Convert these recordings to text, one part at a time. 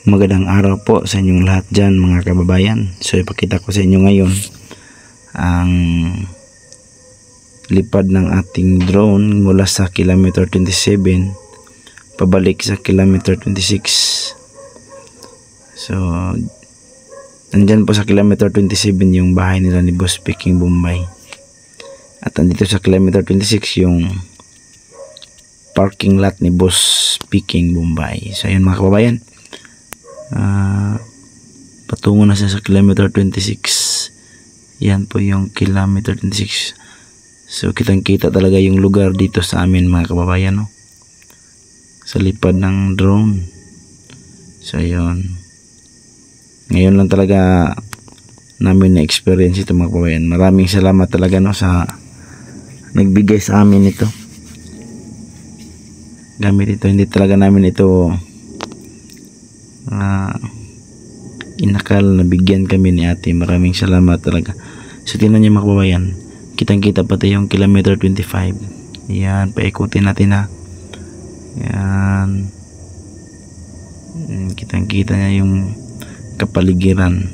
Magandang araw po sa inyong lahat dyan mga kababayan. So ipakita ko sa inyo ngayon ang lipad ng ating drone mula sa kilometer 27 pabalik sa kilometer 26. So nandyan po sa kilometer 27 yung bahay nila ni Boss Peking Bombay, at andito sa kilometer 26 yung parking lot ni Boss Peking Bombay. So ayun mga kababayan, patungo na siya sa kilometer 26. Yan po yung kilometer 26. So kitang kita talaga yung lugar dito sa amin mga kababayan, no? Sa lipad ng drone. So yun, ngayon lang talaga namin na experience ito mga kababayan. Maraming salamat talaga, no, sa nagbigay sa amin ito. Gamit ito, hindi talaga namin ito inakal na bigyan kami ni ate. Maraming salamat talaga. So tingnan niyo mga kababayan, kitang kita pati yung kilometer 25. Yan, paikutin natin ha. Yan, kitang kita niya yung kapaligiran.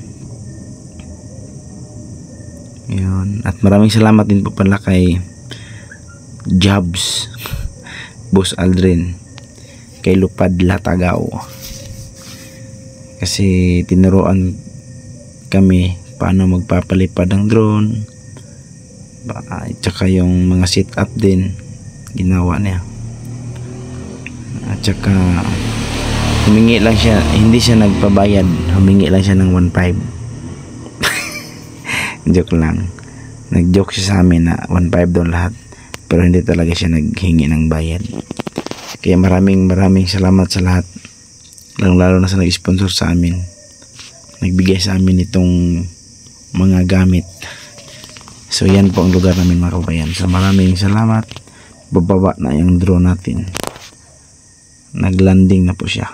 Yun, at maraming salamat din po pala kay Jobs, Boss Aldrin, kay Lupad Latagaw, kasi tinuruan kami paano magpapalipad ng drone, at saka yung mga sit up din ginawa niya, at saka humingi lang siya, hindi siya nagpabayad, humingi lang siya ng 1.5. Joke lang, nag-joke siya sa amin na 1.5 daw lahat, pero hindi talaga siya naghingi ng bayad. Kaya maraming salamat sa lahat, lalo na sa nag-sponsor sa amin, nagbigay sa amin itong mga gamit. So yan po ang lugar namin mga kabayan. So maraming salamat. Bababa na yung drone natin, naglanding na po siya.